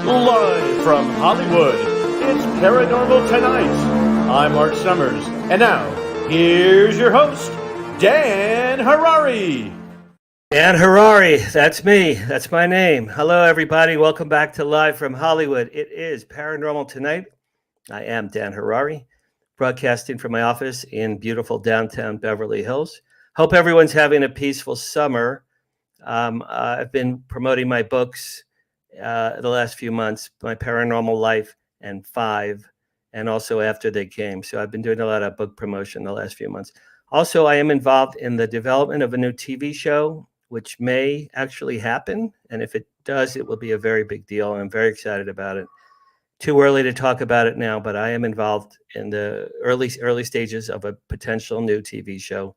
Live from Hollywood, it's Paranormal Tonight. I'm Mark Summers, and now, here's your host, Dan Harary. Dan Harary, that's me. That's my name. Hello, everybody. Welcome back to Live from Hollywood. It is Paranormal Tonight. I am Dan Harary, broadcasting from my office in beautiful downtown Beverly Hills. Hope everyone's having a peaceful summer. I've been promoting my books the last few months, My Paranormal Life and 5, and also After They Came. So I've been doing a lot of book promotion the last few months. Also, I am involved in the development of a new TV show, which may actually happen. And if it does, it will be a very big deal. I'm very excited about it. Too early to talk about it now, but I am involved in the early stages of a potential new TV show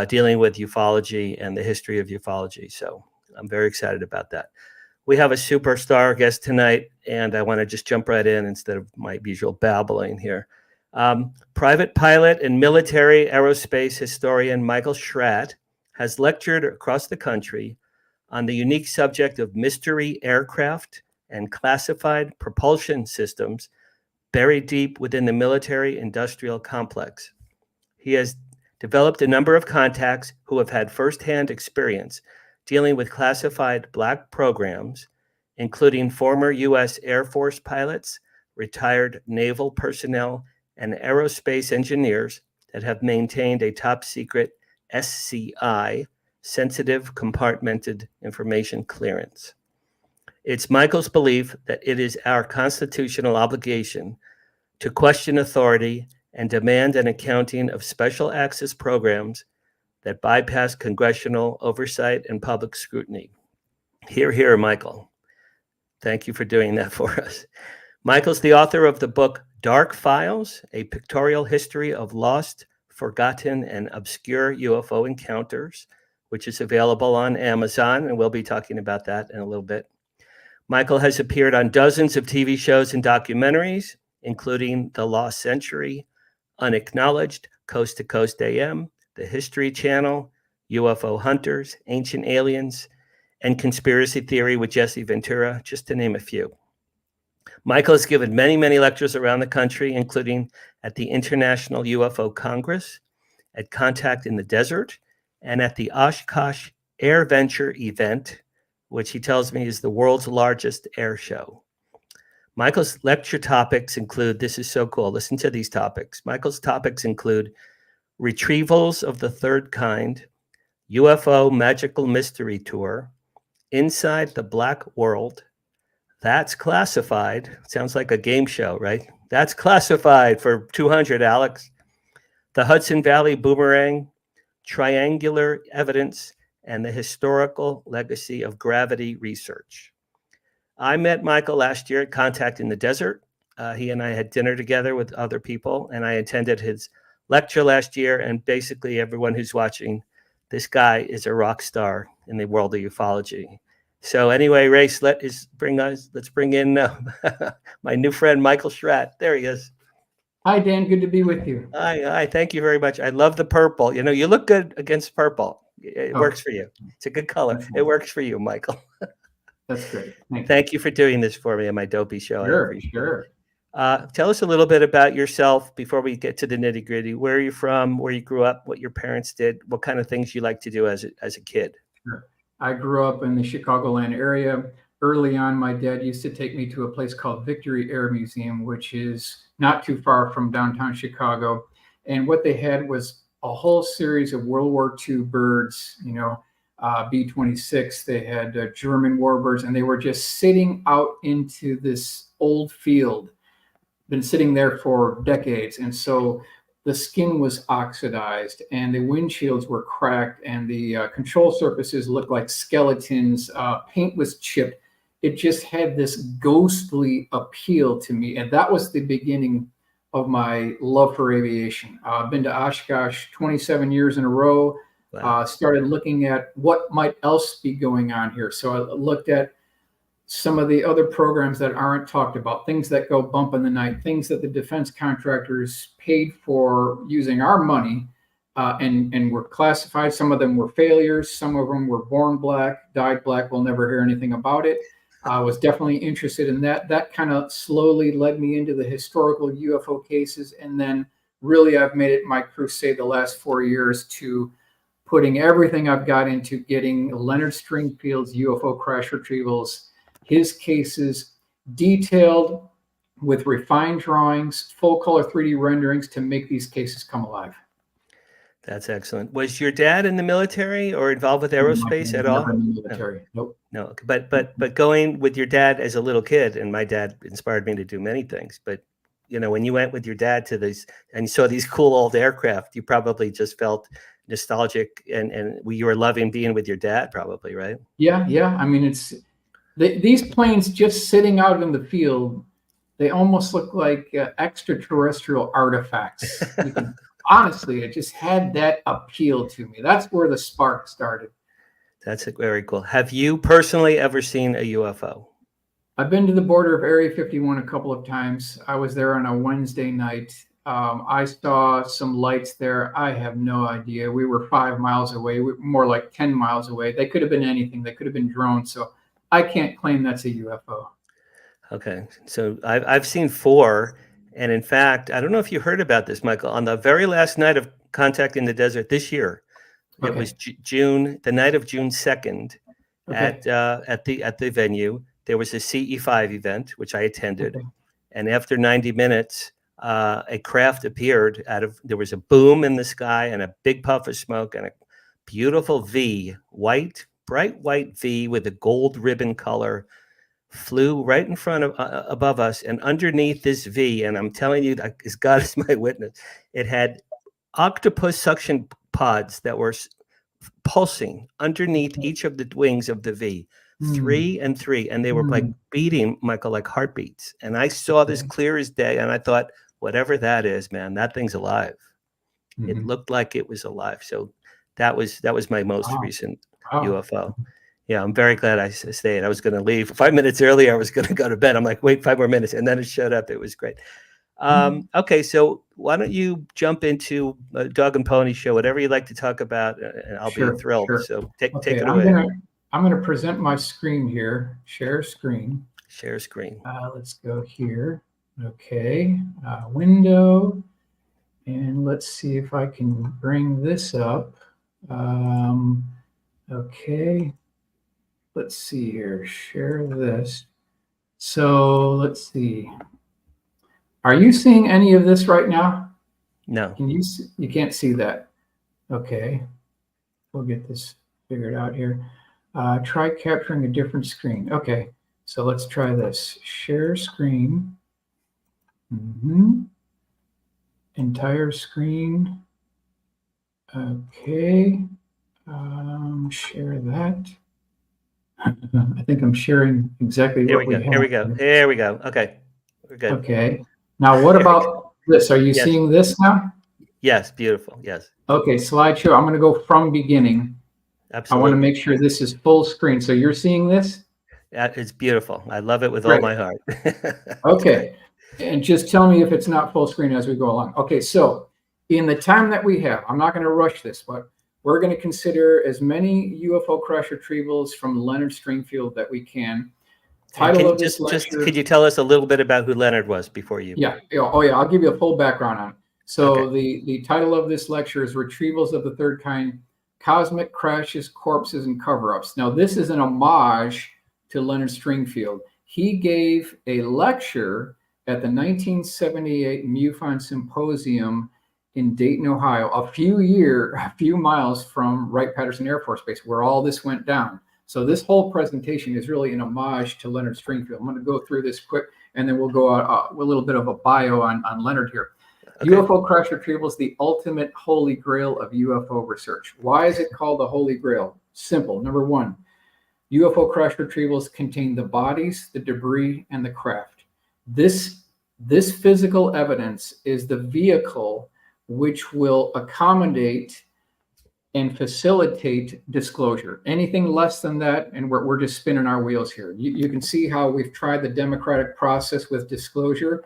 dealing with ufology and the history of ufology. So I'm very excited about that. We have a superstar guest tonight, and I want to just jump right in instead of my usual babbling here. Private pilot and military aerospace historian Michael Schratt has lectured across the country on the unique subject of mystery aircraft and classified propulsion systems buried deep within the military-industrial complex. He has developed a number of contacts who have had firsthand experience dealing with classified black programs, including former U.S. Air Force pilots, retired naval personnel, and aerospace engineers that have maintained a top-secret SCI, sensitive compartmented information clearance. It's Michael's belief that it is our constitutional obligation to question authority and demand an accounting of special access programs that bypass congressional oversight and public scrutiny. Hear, hear, Michael. Thank you for doing that for us. Michael's the author of the book Dark Files, A Pictorial History of Lost, Forgotten, and Obscure UFO Encounters, which is available on Amazon, and we'll be talking about that in a little bit. Michael has appeared on dozens of TV shows and documentaries, including The Lost Century, Unacknowledged, Coast to Coast AM, The History Channel, UFO Hunters, Ancient Aliens, and Conspiracy Theory with Jesse Ventura, just to name a few. Michael has given many, many lectures around the country, including at the International UFO Congress, at Contact in the Desert, and at the OSHKOSH AirVenture event, which he tells me is the world's largest air show. Michael's lecture topics include, this is so cool, listen to these topics. Michael's topics include Retrievals of the Third Kind, UFO Magical Mystery Tour, Inside the Black World, That's Classified. Sounds like a game show, right? That's Classified for 200, Alex. The Hudson Valley Boomerang, Triangular Evidence, and the Historical Legacy of Gravity Research. I met Michael last year at Contact in the Desert. He and I had dinner together with other people, and I attended his lecture last year. And basically, everyone who's watching, this guy is a rock star in the world of ufology. So anyway, Race, let's bring in my new friend, Michael Schratt. There he is. Hi, Dan. Good to be with you. Hi. Thank you very much. I love the purple. You know, you look good against purple. It works for you. It's a good color. It works for you, Michael. That's great. Thank you for doing this for me on my dopey show. Sure. Tell us a little bit about yourself before we get to the nitty gritty. Where are you from? Where you grew up? What your parents did? What kind of things you like to do as a kid? Sure. I grew up in the Chicagoland area. Early on, my dad used to take me to a place called Military Air Museum, which is not too far from downtown Chicago. And what they had was a whole series of World War II birds, B-26. They had German warbirds, and they were just sitting out into this old field, been sitting there for decades. And so the skin was oxidized, and the windshields were cracked, and the control surfaces looked like skeletons. Paint was chipped. It just had this ghostly appeal to me, and that was the beginning of my love for aviation. I've been to OSHKOSH 27 years in a row. Wow. Started looking at what might else be going on here. So I looked at some of the other programs that aren't talked about, things that go bump in the night, things that the defense contractors paid for using our money and were classified. Some of them were failures. Some of them were born black, died black. We'll never hear anything about it. I was definitely interested in that. That kind of slowly led me into the historical UFO cases. And then really I've made it my crusade the last 4 years to putting everything I've got into getting Leonard Stringfield's UFO crash retrievals, his cases detailed with refined drawings, full color 3D renderings to make these cases come alive. That's excellent. Was your dad in the military or involved with aerospace at all? Never in the military. Nope. No, but going with your dad as a little kid, and my dad inspired me to do many things. But when you went with your dad to these and you saw these cool old aircraft, you probably just felt nostalgic, and you were loving being with your dad, probably, right? Yeah. I mean, these planes just sitting out in the field. They almost look like extraterrestrial artifacts. Honestly, it just had that appeal to me. That's where the spark started. That's very cool. Have you personally ever seen a UFO? I've been to the border of Area 51 a couple of times. I was there on a Wednesday night. I saw some lights there. I have no idea. We were 5 miles away, more like 10 miles away. They could have been anything. They could have been drones. So I can't claim that's a UFO. Okay. So I've seen 4. And in fact, I don't know if you heard about this, Michael, on the very last night of Contact in the Desert this year, it was the night of June 2nd at the venue. There was a CE5 event, which I attended. Okay. And after 90 minutes, a craft appeared there was a boom in the sky and a big puff of smoke and a beautiful V, bright white V with a gold ribbon color, flew right in front of above us, and underneath this V, and I'm telling you, as God is my witness, it had octopus suction pods that were pulsing underneath each of the wings of the V, 3 and 3, and they were like beating, Michael, like heartbeats. And I saw this clear as day, and I thought, whatever that is, man, that thing's alive. It looked like it was alive. So that was my most recent UFO. Yeah, I'm very glad I stayed. I was going to leave 5 minutes earlier. I was going to go to bed. I'm like, wait 5 more minutes. And then it showed up. It was great. Okay, so why don't you jump into a Dog and Pony show, whatever you'd like to talk about, and I'll be thrilled. Sure. So take it away. I'm going to present my screen here. Share screen. Share screen. Let's go here. Okay, window. And let's see if I can bring this up. Okay. Let's see here, share this. So let's see. Are you seeing any of this right now? No. Can you can't see that. Okay. We'll get this figured out here. Try capturing a different screen. Okay. So let's try this. Share screen. Entire screen. Okay. Share that. I think I'm sharing exactly what we have. Here we go. Okay. We're good. Okay. Now, what about this? Are you seeing this now? Yes. Beautiful. Yes. Okay. Slideshow. I'm going to go from beginning. Absolutely. I want to make sure this is full screen. So you're seeing this? It's beautiful. I love it with all my heart. Okay. And just tell me if it's not full screen as we go along. Okay. So in the time that we have, I'm not going to rush this, but we're going to consider as many UFO crash retrievals from Leonard Stringfield that we can. Title of this lecture. Could you tell us a little bit about who Leonard was before you? Yeah. Oh, yeah. I'll give you a full background on it. So the title of this lecture is Retrievals of the Third Kind, Cosmic Crashes, Corpses, and Cover-Ups. Now, this is an homage to Leonard Stringfield. He gave a lecture at the 1978 MUFON Symposium in Dayton, Ohio, a few miles from Wright-Patterson Air Force Base, where all this went down. So this whole presentation is really an homage to Leonard Stringfield. I'm going to go through this quick, and then we'll go a little bit of a bio on Leonard here. Okay. UFO crash retrievals, the ultimate holy grail of UFO research. Why is it called the holy grail? Simple. Number one, UFO crash retrievals contain the bodies, the debris, and the craft. This physical evidence is the vehicle which will accommodate and facilitate disclosure. Anything less than that, and we're just spinning our wheels here. You can see how we've tried the democratic process with disclosure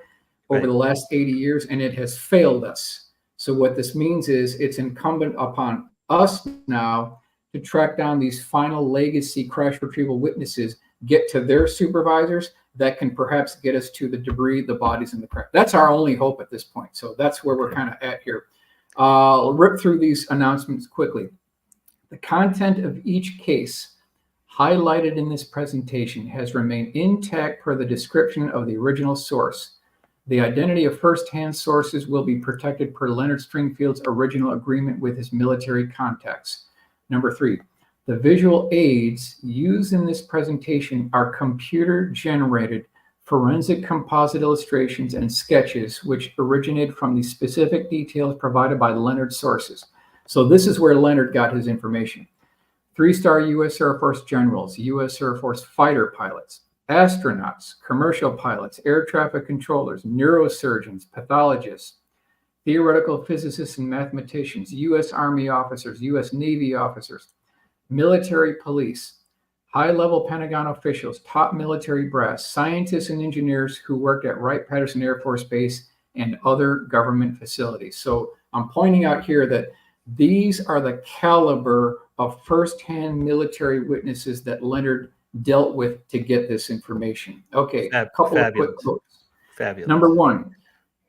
over the last 80 years, and it has failed us. So what this means is it's incumbent upon us now to track down these final legacy crash retrieval witnesses get to their supervisors that can perhaps get us to the debris, the bodies, and the craft. That's our only hope at this point. So that's where we're kind of at here. I'll rip through these announcements quickly. The content of each case highlighted in this presentation has remained intact per the description of the original source. The identity of first-hand sources will be protected per Leonard Stringfield's original agreement with his military contacts. Number 3, the visual aids used in this presentation are computer-generated forensic composite illustrations and sketches which originated from the specific details provided by Leonard's sources. So this is where Leonard got his information. 3-star U.S. Air Force generals, U.S. Air Force fighter pilots, astronauts, commercial pilots, air traffic controllers, neurosurgeons, pathologists, theoretical physicists and mathematicians, U.S. Army officers, U.S. Navy officers, military police, high-level Pentagon officials, top military brass, scientists and engineers who worked at Wright-Patterson Air Force Base and other government facilities. So I'm pointing out here that these are the caliber of first-hand military witnesses that Leonard dealt with to get this information. Okay, a couple of quick quotes. Fabulous. Number 1,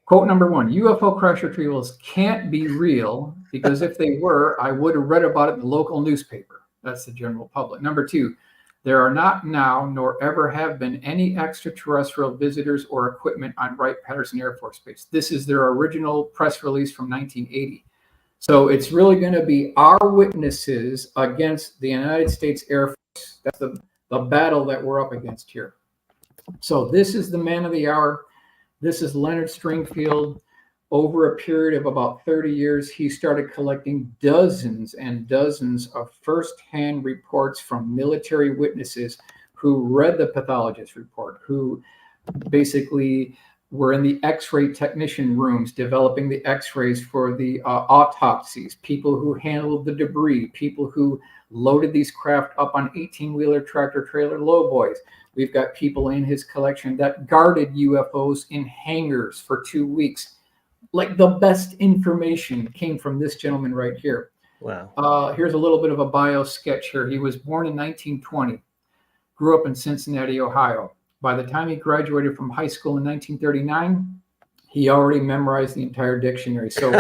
quote number 1, UFO crash retrievals can't be real because if they were, I would have read about it in the local newspaper. That's the general public. Number 2, there are not now nor ever have been any extraterrestrial visitors or equipment on Wright-Patterson Air Force Base. This is their original press release from 1980. So it's really going to be our witnesses against the United States Air Force. That's the battle that we're up against here. So this is the man of the hour. This is Leonard Stringfield. Over a period of about 30 years, he started collecting dozens and dozens of firsthand reports from military witnesses who read the pathologist report, who basically were in the x-ray technician rooms developing the x-rays for the autopsies, people who handled the debris, people who loaded these craft up on 18-wheeler tractor trailer lowboys. We've got people in his collection that guarded UFOs in hangars for 2 weeks. Like the best information came from this gentleman right here. Wow. Here's a little bit of a bio sketch here. He was born in 1920, grew up in Cincinnati, Ohio. By the time he graduated from high school in 1939, he already memorized the entire dictionary. So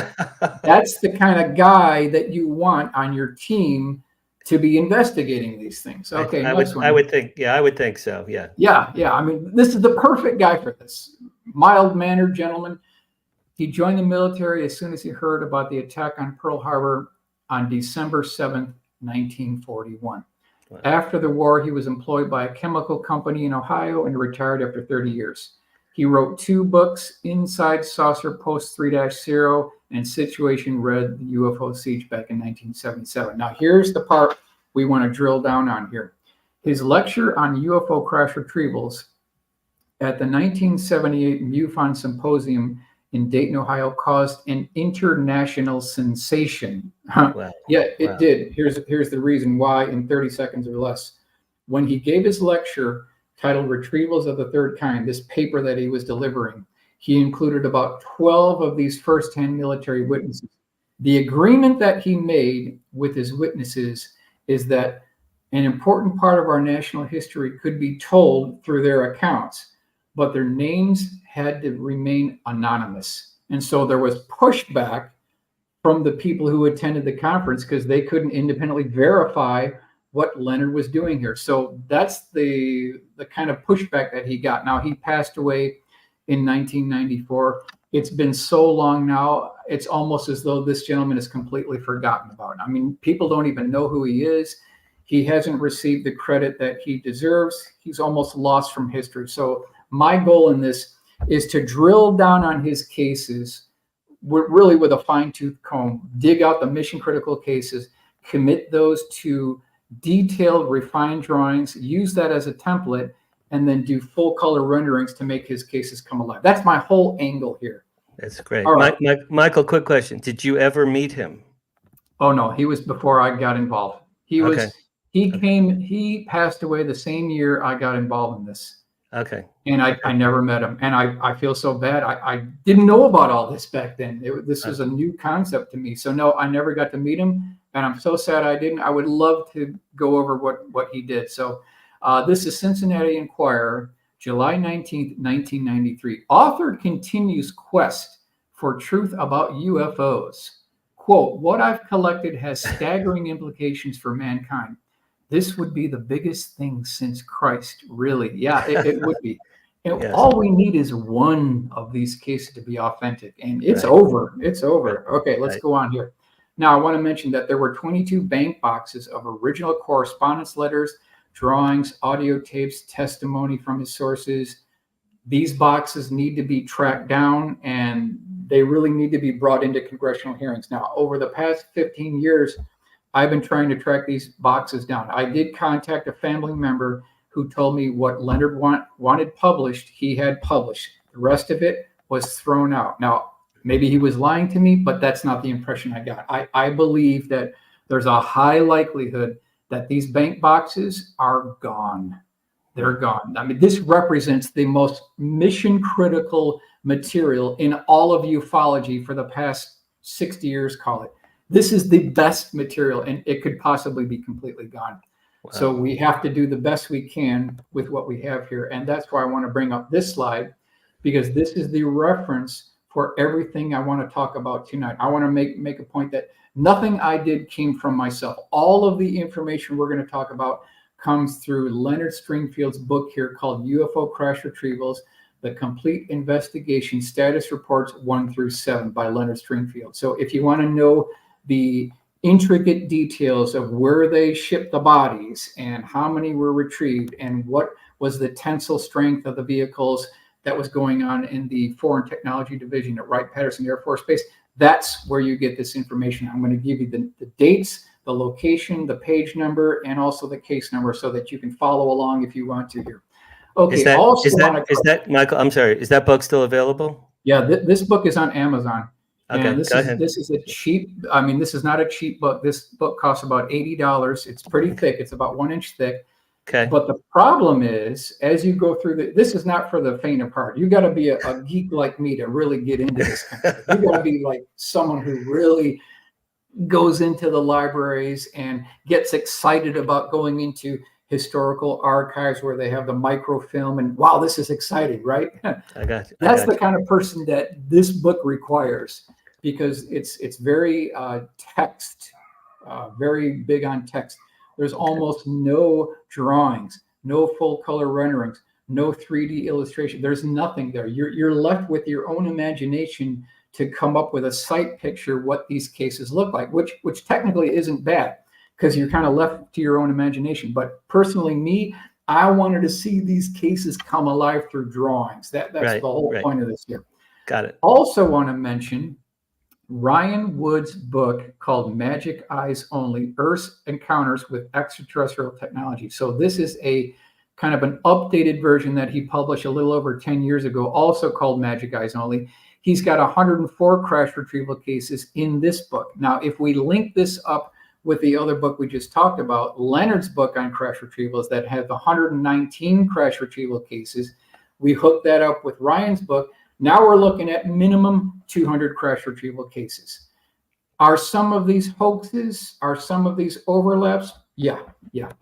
that's the kind of guy that you want on your team to be investigating these things. Okay, I would think so. Yeah. Yeah. I mean, this is the perfect guy for this. Mild-mannered gentleman. He joined the military as soon as he heard about the attack on Pearl Harbor on December 7th, 1941. Wow. After the war, he was employed by a chemical company in Ohio and retired after 30 years. He wrote 2 books, Inside Saucer Post 3-0 and Situation Red, the UFO Siege back in 1977. Now, here's the part we want to drill down on here. His lecture on UFO crash retrievals at the 1978 MUFON Symposium in Dayton, Ohio, caused an international sensation. Wow. Yeah, it did. Here's the reason why in 30 seconds or less. When he gave his lecture titled Retrievals of the Third Kind, this paper that he was delivering, he included about 12 of these first-hand military witnesses. The agreement that he made with his witnesses is that an important part of our national history could be told through their accounts, but their names had to remain anonymous. And so there was pushback from the people who attended the conference because they couldn't independently verify what Leonard was doing here. So that's the kind of pushback that he got. Now, he passed away in 1994. It's been so long now, it's almost as though this gentleman is completely forgotten about. I mean, people don't even know who he is. He hasn't received the credit that he deserves. He's almost lost from history. So my goal in this is to drill down on his cases really with a fine-tooth comb, dig out the mission-critical cases, commit those to detailed, refined drawings, use that as a template, and then do full-color renderings to make his cases come alive. That's my whole angle here. That's great. All right. Michael, quick question. Did you ever meet him? Oh, no. He was before I got involved. He passed away the same year I got involved in this. Okay. And I never met him. And I feel so bad. I didn't know about all this back then. This was a new concept to me. So no, I never got to meet him. And I'm so sad I didn't. I would love to go over what he did. So This is Cincinnati Enquirer, July 19th, 1993. Author continues quest for truth about UFOs. Quote, what I've collected has staggering implications for mankind. This would be the biggest thing since Christ, really. Yeah, it would be. And Yes. all we need is one of these cases to be authentic, and it's Right. over. It's over. Right. Okay, let's Right. go on here. Now, I want to mention that there were 22 bank boxes of original correspondence letters, drawings, audio tapes, testimony from his sources. These boxes need to be tracked down, and they really need to be brought into congressional hearings. Now, over the past 15 years, I've been trying to track these boxes down. I did contact a family member who told me what Leonard wanted published, he had published. The rest of it was thrown out. Now, maybe he was lying to me, but that's not the impression I got. I believe that there's a high likelihood that these bank boxes are gone. They're gone. I mean, this represents the most mission critical material in all of ufology for the past 60 years, call it. This is the best material, and it could possibly be completely gone. Wow. So we have to do the best we can with what we have here. And that's why I want to bring up this slide, because this is the reference for everything I want to talk about tonight. I want to make a point that nothing I did came from myself. All of the information we're going to talk about comes through Leonard Stringfield's book here called UFO Crash Retrievals, The Complete Investigation Status Reports 1 through 7 by Leonard Stringfield. So if you want to know the intricate details of where they shipped the bodies and how many were retrieved and what was the tensile strength of the vehicles that was going on in the Foreign Technology Division at Wright-Patterson Air Force Base, that's where you get this information. I'm going to give you the dates, the location, the page number, and also the case number so that you can follow along if you want to here. Okay. Is that Michael? I'm sorry. Is that book still available? Yeah, this book is on Amazon. Okay, and this is a cheap. I mean, this is not a cheap book. This book costs about $80. It's pretty thick. It's about 1 inch thick. Okay. But the problem is, as you go through this is not for the faint of heart. You got to be a geek like me to really get into this kind of thing. You got to be like someone who really goes into the libraries and gets excited about going into historical archives where they have the microfilm and wow, this is exciting, right? I got you. That's the kind of person that this book requires, because it's very text, very big on text. There's almost no drawings, no full color renderings, no 3D illustration. There's nothing there. You're left with your own imagination to come up with a sight picture what these cases look like, which technically isn't bad, because you're kind of left to your own imagination. But personally, me, I wanted to see these cases come alive through drawings. That's the whole point of this here. Got it. Also want to mention Ryan Wood's book called Magic Eyes Only, Earth's Encounters with Extraterrestrial Technology. So this is a kind of an updated version that he published a little over 10 years ago, also called Magic Eyes Only. He's got 104 crash retrieval cases in this book. Now, if we link this up with the other book we just talked about, Leonard's book on crash retrievals that has 119 crash retrieval cases, we hook that up with Ryan's book. Now we're looking at minimum 200 crash retrieval cases. Are some of these hoaxes? Are some of these overlaps? Yeah,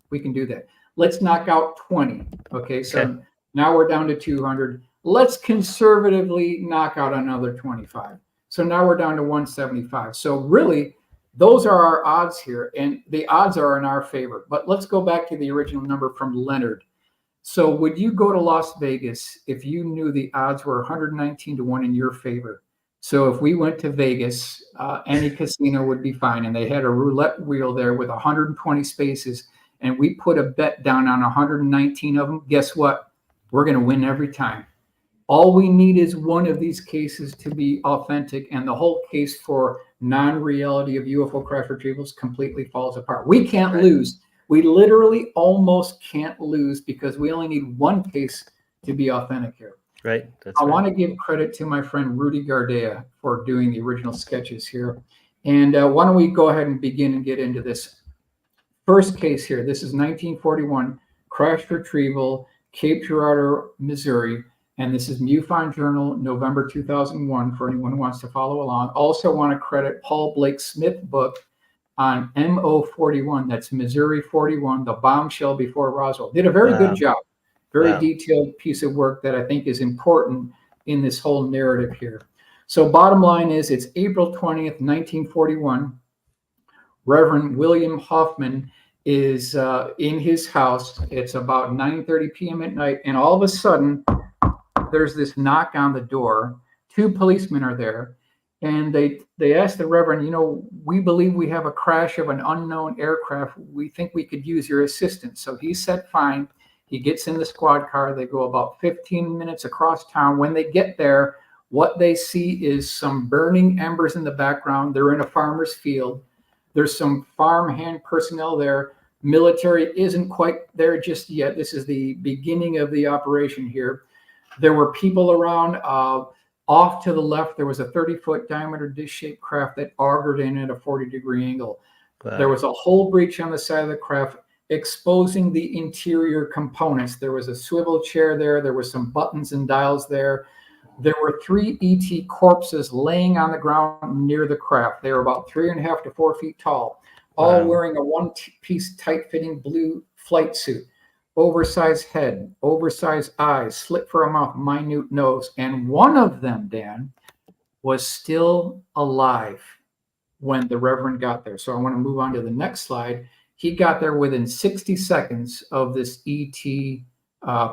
we can do that. Let's knock out 20. Okay, so now we're down to 200. Let's conservatively knock out another 25. So now we're down to 175. So really, those are our odds here, and the odds are in our favor. But let's go back to the original number from Leonard. So would you go to Las Vegas if you knew the odds were 119 to 1 in your favor? So if we went to Vegas, any casino would be fine, and they had a roulette wheel there with 120 spaces, and we put a bet down on 119 of them, guess what? We're going to win every time. All we need is one of these cases to be authentic, and the whole case for non-reality of UFO crash retrievals completely falls apart. We can't lose. We literally almost can't lose because we only need one case to be authentic here. Right. I want to give credit to my friend Rudy Gardea for doing the original sketches here. And why don't we go ahead and begin and get into this first case here. This is 1941 crash retrieval, Cape Girardeau, Missouri. And this is MUFON Journal, November 2001, for anyone who wants to follow along. Also want to credit Paul Blake Smith's book, on MO41, that's Missouri 41, the bombshell before Roswell. Did a very good job, very detailed piece of work that I think is important in this whole narrative here. So bottom line is, it's April 20th, 1941. Reverend William Hoffman is in his house. It's about 9:30 p.m. at night, and all of a sudden, there's this knock on the door. Two policemen are there, and they ask the Reverend, we believe we have a crash of an unknown aircraft. We think we could use your assistance. So he said, fine. He gets in the squad car. They go about 15 minutes across town. When they get there, what they see is some burning embers in the background. They're in a farmer's field. There's some farmhand personnel there. Military isn't quite there just yet. This is the beginning of the operation here. There were people around. Off to the left, there was a 30-foot diameter dish-shaped craft that augured in at a 40-degree angle. Wow. There was a hull breach on the side of the craft, exposing the interior components. There was a swivel chair there. There were some buttons and dials there. There were 3 ET corpses laying on the ground near the craft. They were about 3.5 to 4 feet tall, all wearing a one-piece tight-fitting blue flight suit. Oversized head, oversized eyes, slit for a mouth, minute nose. And one of them, Dan, was still alive when the Reverend got there. So I want to move on to the next slide. He got there within 60 seconds of this ET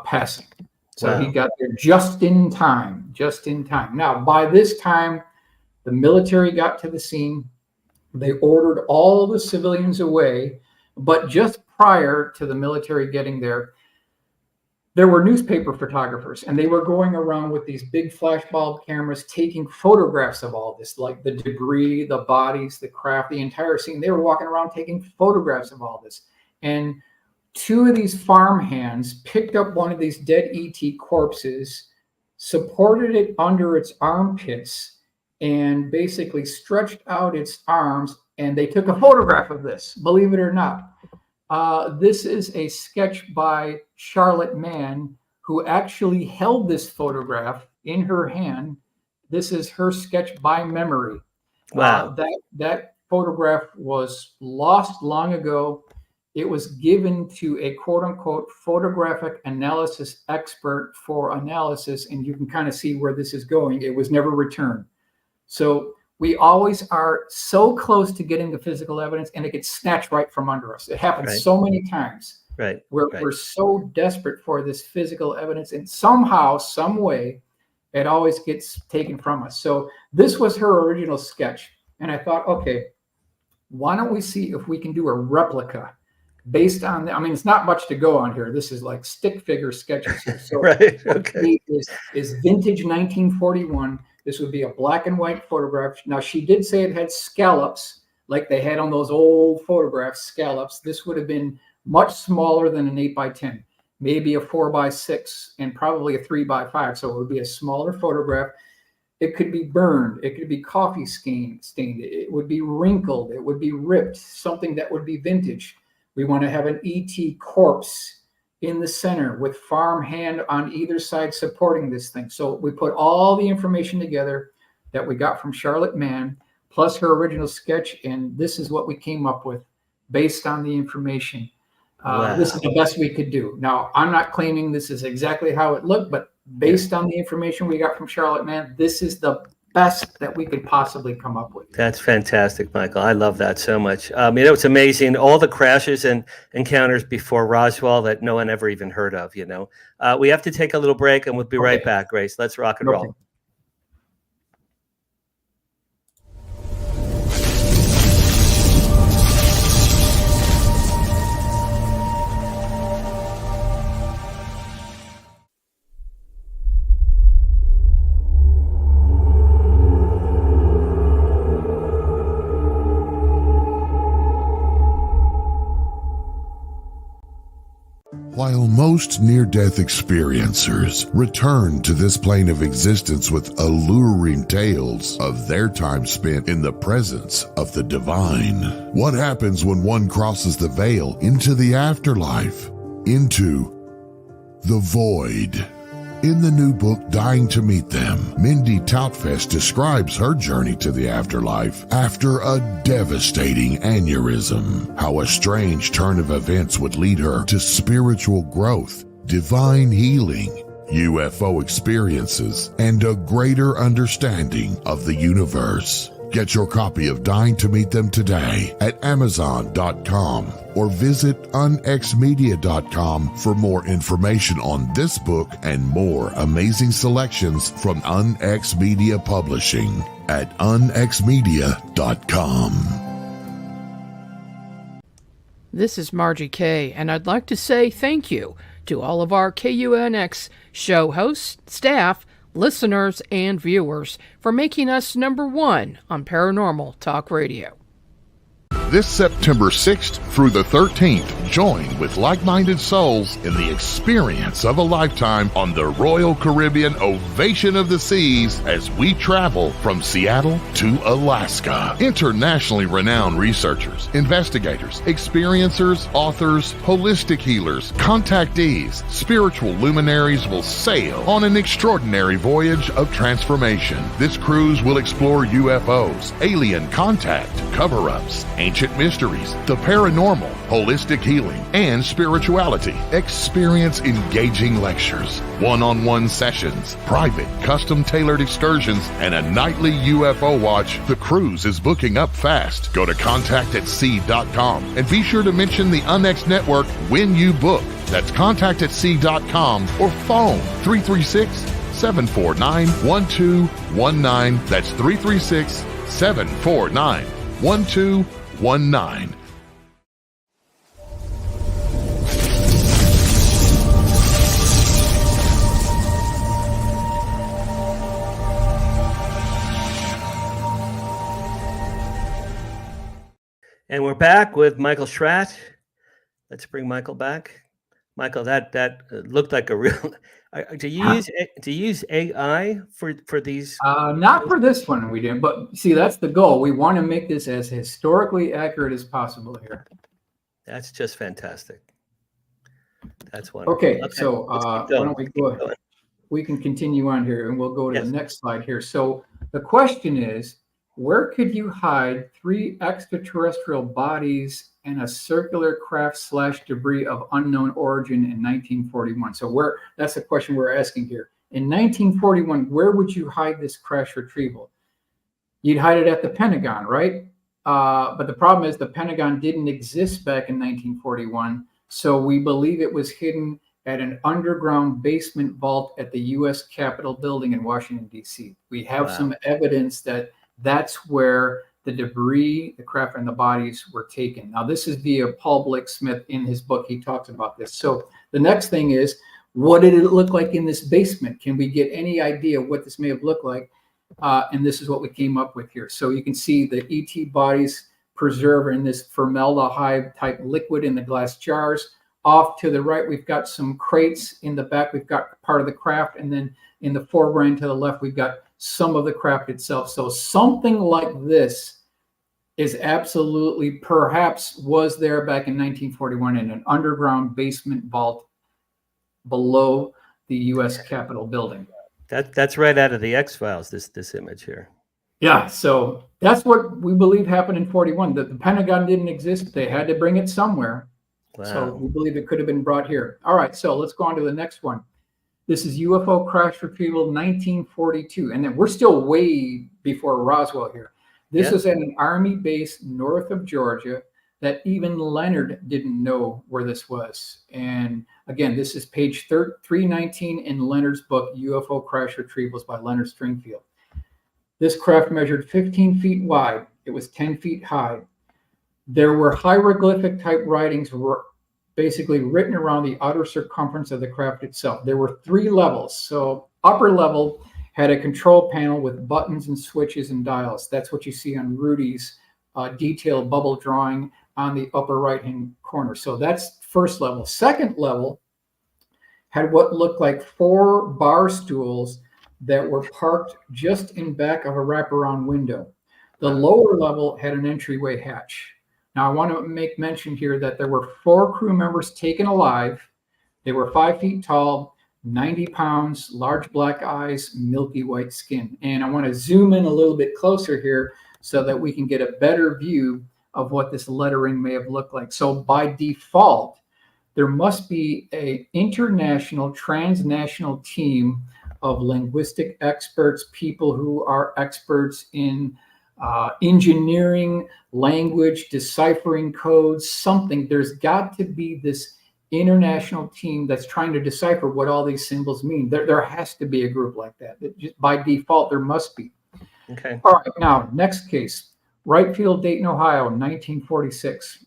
passing. So he got there just in time. Now, by this time, the military got to the scene. They ordered all the civilians away, but just prior to the military getting there, there were newspaper photographers, and they were going around with these big flash bulb cameras taking photographs of all this, like the debris, the bodies, the craft, the entire scene. They were walking around taking photographs of all this. And 2 of these farmhands picked up one of these dead ET corpses, supported it under its armpits, and basically stretched out its arms, and they took a photograph of this, believe it or not. This is a sketch by Charlotte Mann, who actually held this photograph in her hand. This is her sketch by memory. Wow. That photograph was lost long ago. It was given to a quote-unquote photographic analysis expert for analysis, and you can kind of see where this is going. It was never returned. So we always are so close to getting the physical evidence, and it gets snatched right from under us. It happens so many times. We're so desperate for this physical evidence, and somehow, some way, it always gets taken from us. So this was her original sketch, and I thought, okay, why don't we see if we can do a replica based on the, I mean, it's not much to go on here. This is like stick figure sketches here. So is vintage 1941. This would be a black and white photograph. Now, she did say it had scallops like they had on those old photographs, scallops. This would have been much smaller than an 8x10, maybe a 4x6, and probably a 3x5. So it would be a smaller photograph. It could be burned. It could be coffee stained. It would be wrinkled. It would be ripped, something that would be vintage. We want to have an ET corpse in the center with farmhand on either side supporting this thing. So we put all the information together that we got from Charlotte Mann, plus her original sketch, and this is what we came up with based on the information. This is the best we could do. Now, I'm not claiming this is exactly how it looked, but based on the information we got from Charlotte Mann, this is the best that we could possibly come up with. That's fantastic, Michael. I love that so much. It's amazing. All the crashes and encounters before Roswell that no one ever even heard of, We have to take a little break, and we'll be right back, Grace. Let's rock and roll. While most near-death experiencers return to this plane of existence with alluring tales of their time spent in the presence of the divine, what happens when one crosses the veil into the afterlife, into the void? In the new book, Dying to Meet Them, Mindy Toutfest describes her journey to the afterlife after a devastating aneurysm, how a strange turn of events would lead her to spiritual growth, divine healing, UFO experiences, and a greater understanding of the universe. Get your copy of Dying to Meet Them today at Amazon.com or visit unxmedia.com for more information on this book and more amazing selections from UnX Media Publishing at unxmedia.com. This is Margie Kay, and I'd like to say thank you to all of our KUNX show hosts, staff, listeners, and viewers for making us number one on Paranormal Talk Radio. This September 6th through the 13th, join with like-minded souls in the experience of a lifetime on the Royal Caribbean Ovation of the Seas as we travel from Seattle to Alaska. Internationally renowned researchers, investigators, experiencers, authors, holistic healers, contactees, spiritual luminaries will sail on an extraordinary voyage of transformation. This cruise will explore UFOs, alien contact, cover-ups, ancient mysteries, the paranormal, holistic healing, and spirituality. Experience engaging lectures, one-on-one sessions, private, custom-tailored excursions, and a nightly UFO watch. The cruise is booking up fast. Go to contactatsea.com and be sure to mention the UNX Network when you book. That's contactatsea.com or phone 336-749-1219. That's 336-749-1219. And we're back with Michael Schratt. Let's bring Michael back. Michael, that looked like a real. Do you use AI for these? Not for this one, we didn't. But see, that's the goal. We want to make this as historically accurate as possible here. That's just fantastic. That's wonderful. Okay, so why don't we go ahead? We can continue on here, and we'll go to the next slide here. So the question is, where could you hide 3 extraterrestrial bodies and a circular craft / debris of unknown origin in 1941? So that's the question we're asking here. In 1941, where would you hide this crash retrieval? You'd hide it at the Pentagon, right? But the problem is the Pentagon didn't exist back in 1941. So we believe it was hidden at an underground basement vault at the U.S. Capitol building in Washington, D.C. We have some evidence that that's where the debris, the craft, and the bodies were taken. Now, this is via Paul Blake Smith. In his book, he talks about this. So the next thing is, what did it look like in this basement? Can we get any idea what this may have looked like? And this is what we came up with here. So you can see the ET bodies preserved in this formaldehyde type liquid in the glass jars. Off to the right, we've got some crates. In the back, we've got part of the craft. And then in the foreground to the left, we've got some of the craft itself. So something like this is absolutely, perhaps was there back in 1941 in an underground basement vault below the U.S. Capitol building. That's right out of the X-Files, this image here. Yeah, so that's what we believe happened in 41. The Pentagon didn't exist. They had to bring it somewhere. Wow. So we believe it could have been brought here. All right, so let's go on to the next one. This is UFO crash retrieval 1942. And then we're still way before Roswell here. This is at an Army base north of Georgia that even Leonard didn't know where this was. And again, this is page 319 in Leonard's book, UFO Crash Retrievals by Leonard Stringfield. This craft measured 15 feet wide. It was 10 feet high. There were hieroglyphic type writings were basically written around the outer circumference of the craft itself. There were 3 levels. So upper level had a control panel with buttons and switches and dials. That's what you see on Rudy's detailed bubble drawing on the upper right-hand corner. So that's first level. Second level had what looked like 4 bar stools that were parked just in back of a wraparound window. The lower level had an entryway hatch. Now, I want to make mention here that there were 4 crew members taken alive. They were 5 feet tall. 90 pounds, large black eyes, milky white skin. And I want to zoom in a little bit closer here so that we can get a better view of what this lettering may have looked like. So by default, there must be an international, transnational team of linguistic experts, people who are experts in engineering, language, deciphering codes, something. There's got to be this international team that's trying to decipher what all these symbols mean. There has to be a group like that. Just by default, there must be. Okay. All right, now, next case. Wright Field, Dayton, Ohio, 1946.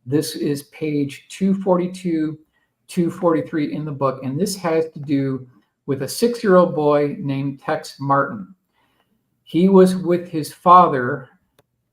This is page 242, 243 in the book, and this has to do with a 6-year-old boy named Tex Martin. He was with his father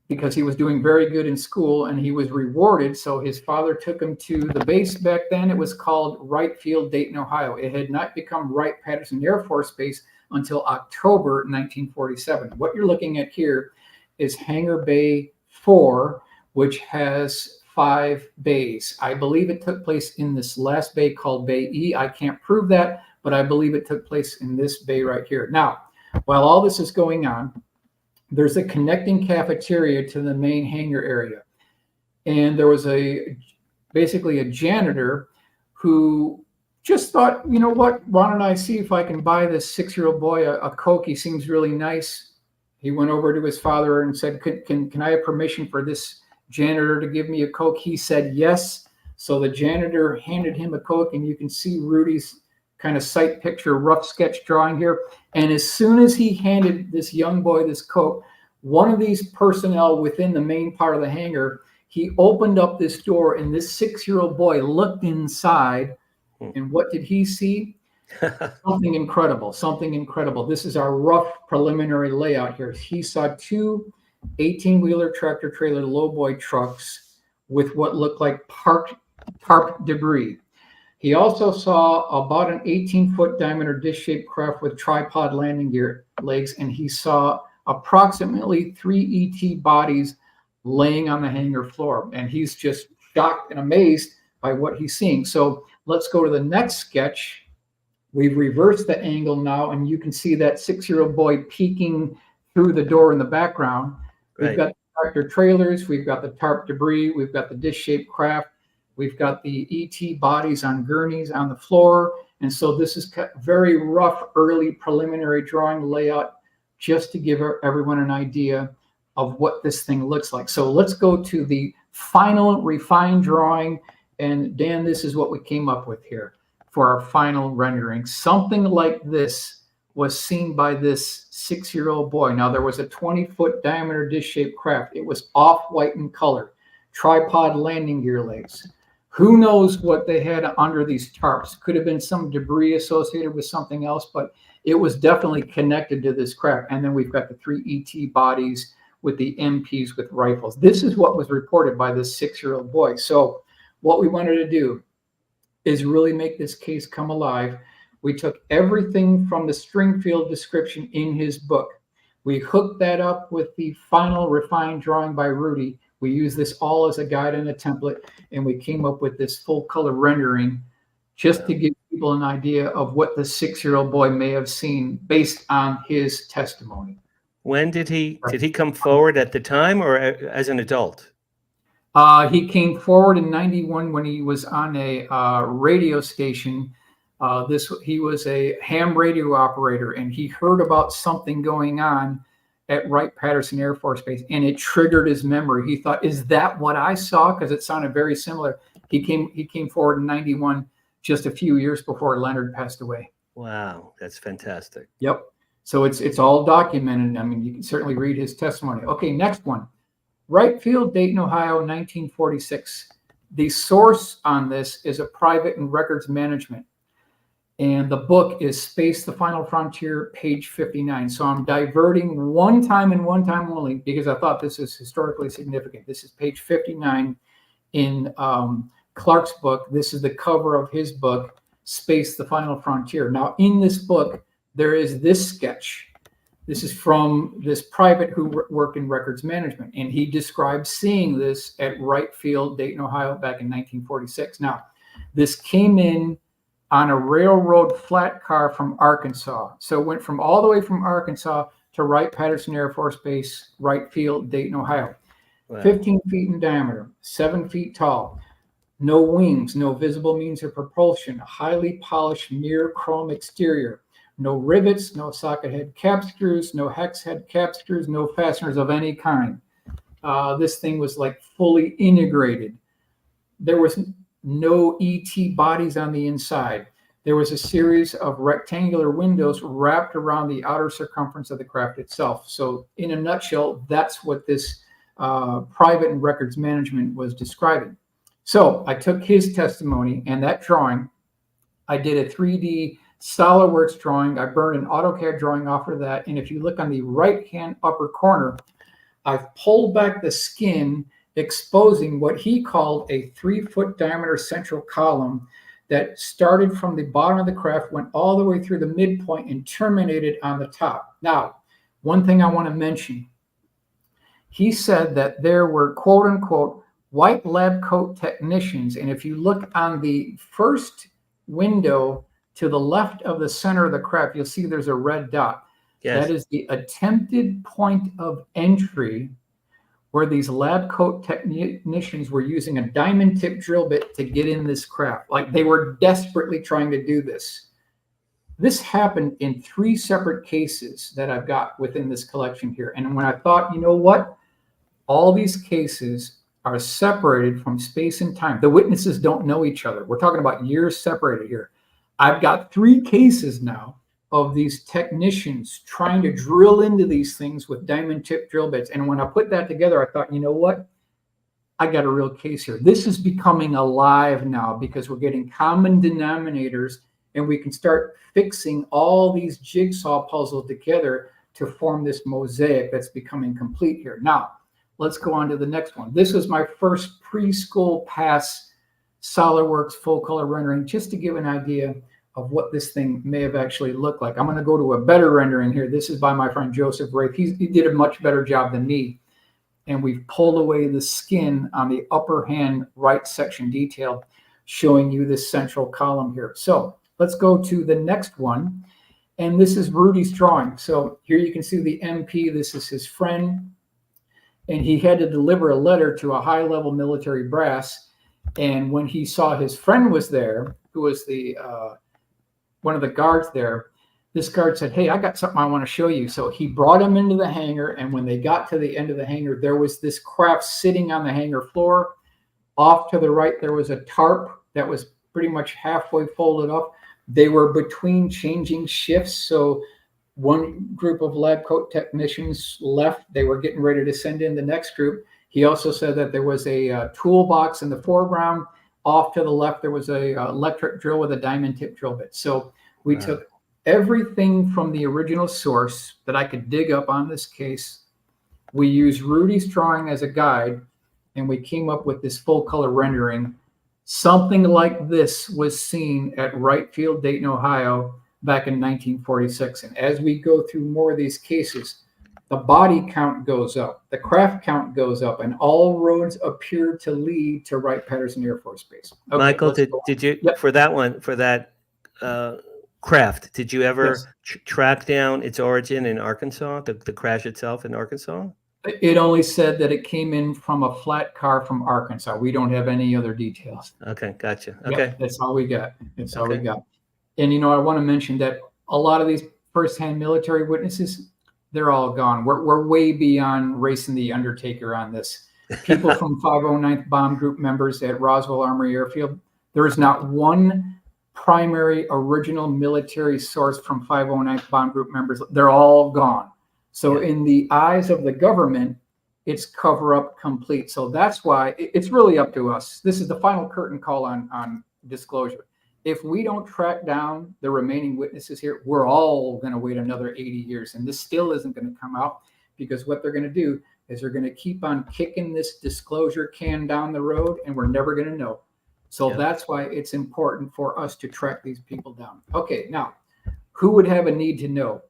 because he was doing very good in school, and he was rewarded, so his father took him to the base. Back then, it was called Wright Field, Dayton, Ohio. It had not become Wright-Patterson Air Force Base until October 1947. What you're looking at here is Hangar Bay 4, which has 5 bays. I believe it took place in this last bay called Bay E. I can't prove that, but I believe it took place in this bay right here. Now, while all this is going on, there's a connecting cafeteria to the main hangar area. And there was basically a janitor who just thought, you know what, why don't I see if I can buy this 6-year-old boy a Coke? He seems really nice. He went over to his father and said, can I have permission for this janitor to give me a Coke? He said yes. So the janitor handed him a Coke, and you can see Rudy's kind of sight picture, rough sketch drawing here. And as soon as he handed this young boy this Coke, one of these personnel within the main part of the hangar, he opened up this door, and this 6-year-old boy looked inside. And what did he see? Something incredible, something incredible. This is our rough preliminary layout here. He saw 2 18-wheeler tractor trailer lowboy trucks with what looked like tarp debris. He also saw about an 18-foot diameter dish-shaped craft with tripod landing gear legs, and he saw approximately 3 ET bodies laying on the hangar floor. And he's just shocked and amazed by what he's seeing. So let's go to the next sketch. We've reversed the angle now, and you can see that 6-year-old boy peeking through the door in the background. We've got the tractor trailers, we've got the tarp debris, we've got the dish-shaped craft, we've got the ET bodies on gurneys on the floor. And so this is very rough, early preliminary drawing layout, just to give everyone an idea of what this thing looks like. So let's go to the final refined drawing. And Dan, this is what we came up with here for our final rendering. Something like this was seen by this 6-year-old boy. Now, there was a 20-foot diameter dish-shaped craft. It was off-white in color, tripod landing gear legs. Who knows what they had under these tarps? Could have been some debris associated with something else, but it was definitely connected to this craft. And then we've got the 3 ET bodies with the MPs with rifles. This is what was reported by this 6-year-old boy. So what we wanted to do is really make this case come alive. We took everything from the Stringfield description in his book. We hooked that up with the final refined drawing by Rudy. We used this all as a guide and a template, and we came up with this full color rendering just to give people an idea of what the 6-year-old boy may have seen based on his testimony. When did he come forward, at the time or as an adult? He came forward in 91 when he was on a radio station. He was a ham radio operator, and he heard about something going on at Wright-Patterson Air Force Base, and it triggered his memory. He thought, "Is that what I saw?" Because it sounded very similar. He came forward in 91, just a few years before Leonard passed away. Wow, that's fantastic. Yep. So it's all documented. I mean, you can certainly read his testimony. Okay, next one. Wright Field, Dayton, Ohio, 1946. The source on this is a private and records management. And the book is Space, the Final Frontier, page 59. So I'm diverting one time and one time only because I thought this is historically significant. This is page 59 in Clark's book. This is the cover of his book, Space, the Final Frontier. Now, in this book, there is this sketch. This is from this private who worked in records management, and he describes seeing this at Wright Field, Dayton, Ohio, back in 1946. Now, this came in on a railroad flat car from Arkansas. So it went from all the way from Arkansas to Wright-Patterson Air Force Base, Wright Field, Dayton, Ohio. Wow. 15 feet in diameter, 7 feet tall, no wings, no visible means of propulsion, a highly polished mirror chrome exterior, no rivets, no socket head cap screws, no hex head cap screws, no fasteners of any kind. This thing was like fully integrated. There was no ET bodies on the inside. There was a series of rectangular windows wrapped around the outer circumference of the craft itself. So in a nutshell, that's what this private and records management was describing. So I took his testimony and that drawing. I did a 3D SolidWorks drawing. I burned an AutoCAD drawing off of that. And if you look on the right-hand upper corner, I've pulled back the skin, exposing what he called a 3-foot diameter central column that started from the bottom of the craft, went all the way through the midpoint and terminated on the top. Now, one thing I want to mention, he said that there were quote unquote white lab coat technicians. And if you look on the first window to the left of the center of the craft, you'll see there's a red dot. Yes. That is the attempted point of entry where these lab coat technicians were using a diamond tip drill bit to get in this craft. Like they were desperately trying to do this. This happened in 3 separate cases that I've got within this collection here. And when I thought, you know what? All these cases are separated from space and time. The witnesses don't know each other. We're talking about years separated here. I've got 3 cases now of these technicians trying to drill into these things with diamond tip drill bits. And when I put that together, I thought, you know what? I got a real case here. This is becoming alive now because we're getting common denominators and we can start fixing all these jigsaw puzzles together to form this mosaic that's becoming complete here. Now, let's go on to the next one. This was my first preschool pass SolidWorks full color rendering, just to give an idea of what this thing may have actually looked like. I'm going to go to a better rendering here. This is by my friend Joseph Wraith. He did a much better job than me. And we've pulled away the skin on the upper hand right section detail, showing you this central column here. So let's go to the next one. And this is Rudy's drawing. So here you can see the MP. This is his friend. And he had to deliver a letter to a high-level military brass. And when he saw his friend was there, who was the one of the guards there, this guard said, hey, I got something I want to show you. So he brought him into the hangar. And when they got to the end of the hangar, there was this craft sitting on the hangar floor. Off to the right, there was a tarp that was pretty much halfway folded up. They were between changing shifts. So one group of lab coat technicians left. They were getting ready to send in the next group. He also said that there was a toolbox in the foreground. Off to the left, there was a electric drill with a diamond tip drill bit. So we took everything from the original source that I could dig up on this case. We used Rudy's drawing as a guide, and we came up with this full color rendering. Something like this was seen at Wright Field, Dayton, Ohio, back in 1946. And as we go through more of these cases, the body count goes up, the craft count goes up, and all roads appear to lead to Wright-Patterson Air Force Base. Okay, Michael, did you, for that one, for that craft, did you ever track down its origin in Arkansas, the crash itself in Arkansas? It only said that it came in from a flat car from Arkansas. We don't have any other details. Okay, gotcha. Okay. Yep, that's all we got. That's all we got. And, you know, I want to mention that a lot of these firsthand military witnesses, they're all gone. We're way beyond racing the Undertaker on this. People from 509th Bomb Group members at Roswell Armory Airfield, there is not one primary original military source from 509th Bomb Group members. They're all gone. So in the eyes of the government, it's cover up complete. So that's why it's really up to us. This is the final curtain call on disclosure. If we don't track down the remaining witnesses here, we're all going to wait another 80 years. And this still isn't going to come out, because what they're going to do is they're going to keep on kicking this disclosure can down the road, and we're never going to know. So that's why it's important for us to track these people down. Okay, now, who would have a need to know?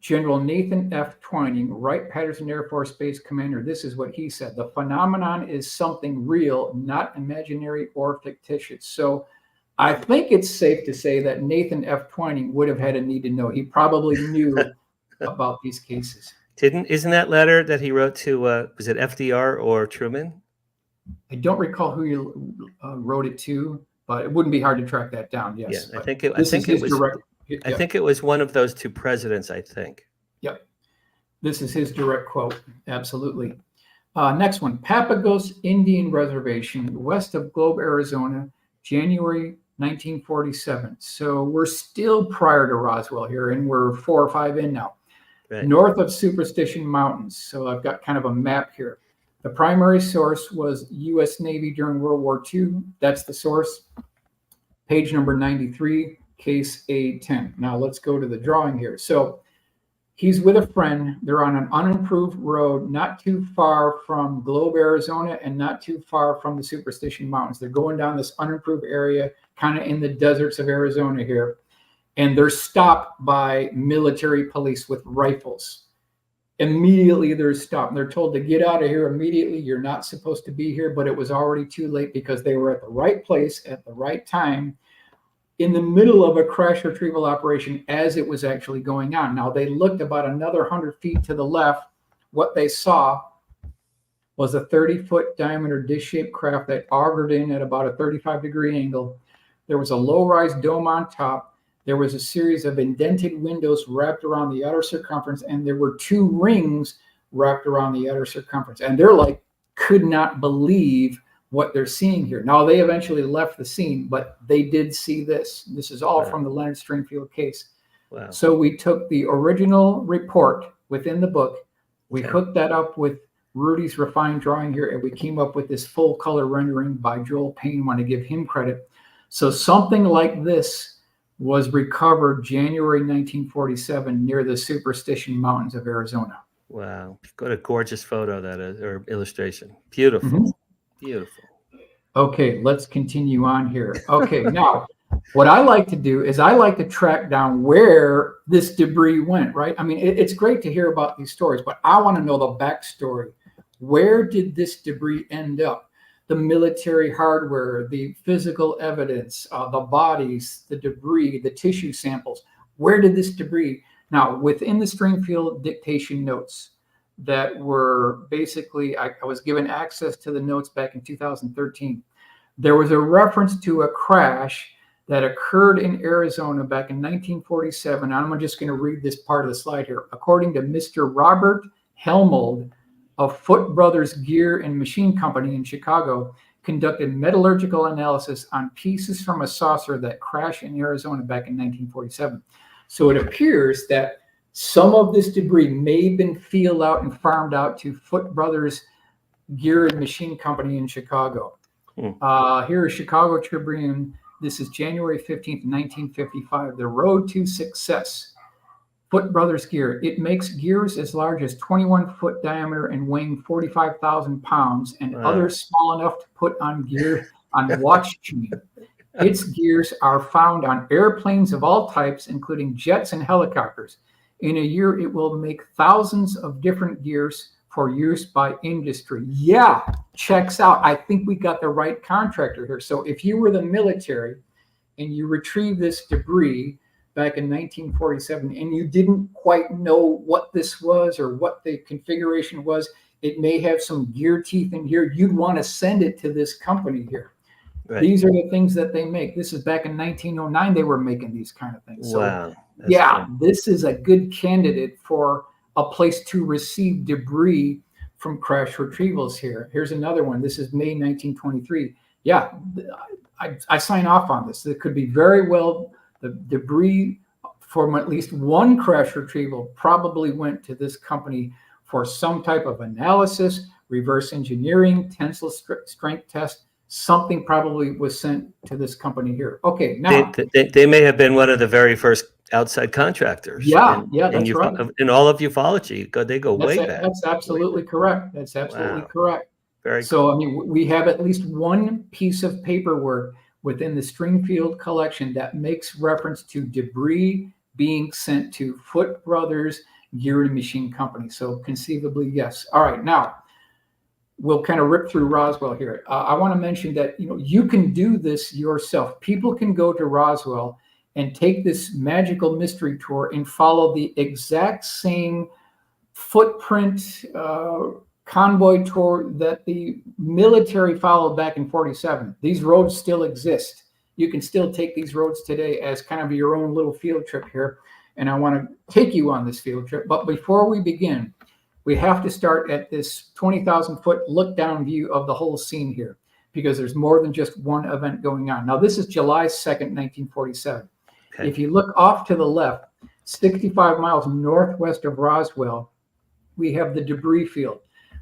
General Nathan F. Twining, Wright-Patterson Air Force Base Commander. This is what he said. The phenomenon is something real, not imaginary or fictitious. So I think it's safe to say that Nathan F. Twining would have had a need to know. He probably knew about these cases. Isn't that letter that he wrote to was it FDR or Truman? I don't recall who you wrote it to, but it wouldn't be hard to track that down. Yes, Yeah, I think it was one of those two presidents. I think. Yep, this is his direct quote. Absolutely. Next one: Papagos Indian Reservation, west of Globe, Arizona, January 1947. So we're still prior to Roswell here, and we're 4 or 5 in now. Right. North of Superstition Mountains. So I've got kind of a map here. The primary source was U.S. Navy during World War II. That's the source. Page number 93, case A10. Now let's go to the drawing here. So he's with a friend. They're on an unimproved road, not too far from Globe, Arizona, and not too far from the Superstition Mountains. They're going down this unimproved area, kind of in the deserts of Arizona here. And they're stopped by military police with rifles. Immediately they're stopped. They're told to get out of here immediately. You're not supposed to be here, but it was already too late because they were at the right place at the right time in the middle of a crash retrieval operation as it was actually going on. Now they looked about another 100 feet to the left. What they saw was a 30-foot diameter dish-shaped craft that augured in at about a 35-degree angle. There was a low-rise dome on top. There was a series of indented windows wrapped around the outer circumference, and there were 2 rings wrapped around the outer circumference. And they're like, could not believe what they're seeing here. Now, they eventually left the scene, but they did see this. This is all from the Leonard Stringfield case. Wow. So we took the original report within the book. We hooked that up with Rudy's refined drawing here, and we came up with this full color rendering by Joel Payne. Want to give him credit. So something like this was recovered January 1947 near the Superstition Mountains of Arizona. Wow. What a gorgeous photo that is, or illustration. Beautiful. Mm-hmm. Beautiful. Okay, let's continue on here. Okay, now, what I like to do is I like to track down where this debris went, right? I mean, it's great to hear about these stories, but I want to know the backstory. Where did this debris end up? The military hardware, the physical evidence, the bodies, the debris, the tissue samples. Where did this debris? Now, within the Stringfield dictation notes that were basically, I was given access to the notes back in 2013. There was a reference to a crash that occurred in Arizona back in 1947. I'm just going to read this part of the slide here. According to Mr. Robert Helmold, of Foote Brothers Gear and Machine Company in Chicago, conducted metallurgical analysis on pieces from a saucer that crashed in Arizona back in 1947. So it appears that some of this debris may have been fielded out and farmed out to Foote Brothers Gear and Machine Company in Chicago. Here is Chicago Tribune. This is January 15th, 1955. The road to success. Foote Brothers Gear. It makes gears as large as 21-foot diameter and weighing 45,000 pounds, and others small enough to put on gear on watch chain. Its gears are found on airplanes of all types, including jets and helicopters. In a year, it will make thousands of different gears for use by industry. Yeah, checks out. I think we got the right contractor here. So if you were the military and you retrieve this debris back in 1947, and you didn't quite know what this was or what the configuration was, it may have some gear teeth in here. You'd want to send it to this company here. Right. These are the things that they make. This is back in 1909. They were making these kind of things. So, wow. Yeah, cool. This is a good candidate for a place to receive debris from crash retrievals here. Here's another one. This is May 1923. Yeah, I sign off on this. It could be very well the debris from at least one crash retrieval probably went to this company for some type of analysis, reverse engineering, tensile strength test. Something probably was sent to this company here. Okay, now they may have been one of the very first outside contractors. Yeah, that's right. In all of ufology, they go way back. That's absolutely correct. That's absolutely correct. Very so, I mean, we have at least one piece of paperwork within the Stringfield collection that makes reference to debris being sent to Foote Brothers Gear and Machine Company. So conceivably, yes. All right, now, we'll kind of rip through Roswell here. I want to mention that, you can do this yourself. People can go to Roswell and take this magical mystery tour and follow the exact same footprint convoy tour that the military followed back in 47. These roads still exist. You can still take these roads today as kind of your own little field trip here. And I want to take you on this field trip. But before we begin, we have to start at this 20,000 foot look down view of the whole scene here, because there's more than just one event going on. Now, this is July 2nd, 1947. Okay. If you look off to the left, 65 miles northwest of Roswell, we have the debris field.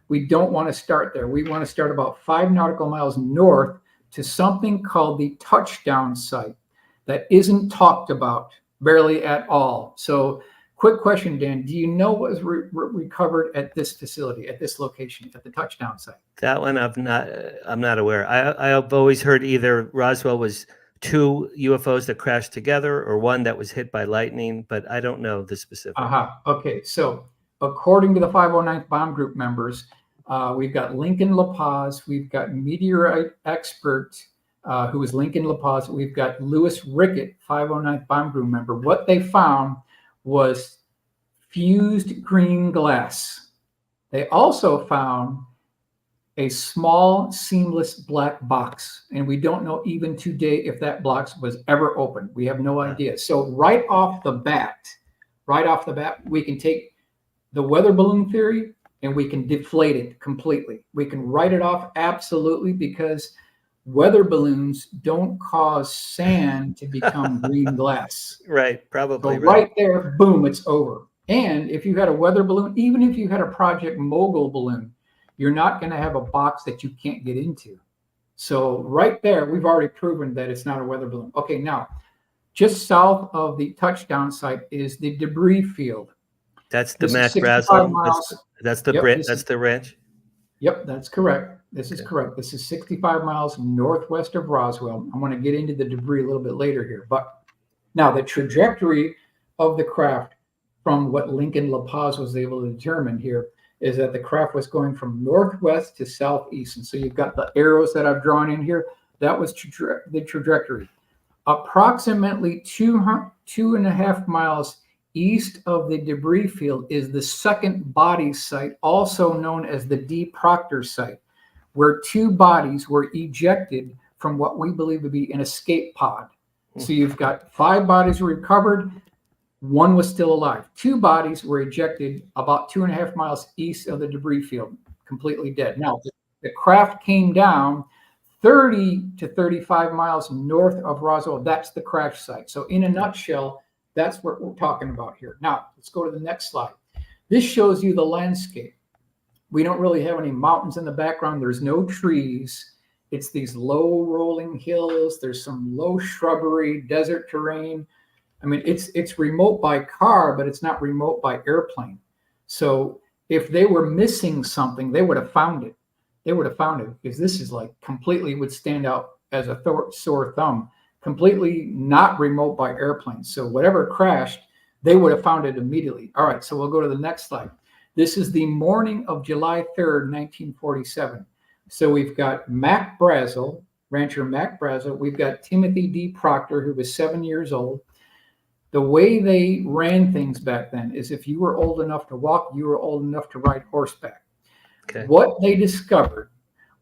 We don't want to start there. We want to start about 5 nautical miles north to something called the touchdown site that isn't talked about barely at all. So, quick question, Dan. Do you know what was recovered at this facility, at this location, at the touchdown site? That one I'm not aware. I've always heard either Roswell was 2 UFOs that crashed together or one that was hit by lightning, but I don't know the specific. Okay. So according to the 509th Bomb Group members, we've got Lincoln La Paz, we've got meteorite expert who is Lincoln La Paz, we've got Louis Rickett, 509th Bomb Group member. What they found was fused green glass. They also found a small seamless black box, and we don't know even today if that box was ever opened. We have no idea. So right off the bat, we can take the weather balloon theory and we can deflate it completely. We can write it off absolutely, because weather balloons don't cause sand to become green glass. Right, probably. So right there, boom, it's over. And if you had a weather balloon, even if you had a Project Mogul balloon, you're not going to have a box that you can't get into. So right there, we've already proven that it's not a weather balloon. Okay, now, just south of the touchdown site is the debris field. That's the Matt Brazel. That's the ranch. Yep, that's correct. This is correct. This is 65 miles northwest of Roswell. I'm going to get into the debris a little bit later here. But now the trajectory of the craft from what Lincoln La Paz was able to determine here is that the craft was going from northwest to southeast. And so you've got the arrows that I've drawn in here. That was the trajectory. Approximately 2.5 miles east of the debris field is the second body site, also known as the D. Proctor site, where 2 bodies were ejected from what we believe to be an escape pod. So you've got 5 bodies recovered. 1 was still alive. 2 bodies were ejected about 2.5 miles east of the debris field, completely dead. Now, the craft came down 30 to 35 miles north of Roswell. That's the crash site. So in a nutshell, that's what we're talking about here. Now, let's go to the next slide. This shows you the landscape. We don't really have any mountains in the background. There's no trees. It's these low rolling hills. There's some low shrubbery, desert terrain. I mean, it's remote by car, but it's not remote by airplane. So if they were missing something, they would have found it. They would have found it, because this is like completely would stand out as a sore thumb, completely not remote by airplane. So whatever crashed, they would have found it immediately. All right, so we'll go to the next slide. This is the morning of July 3rd, 1947. So we've got Mac Brazel, rancher Mac Brazel. We've got Timothy D. Proctor, who was 7 years old. The way they ran things back then is if you were old enough to walk, you were old enough to ride horseback. Okay. What they discovered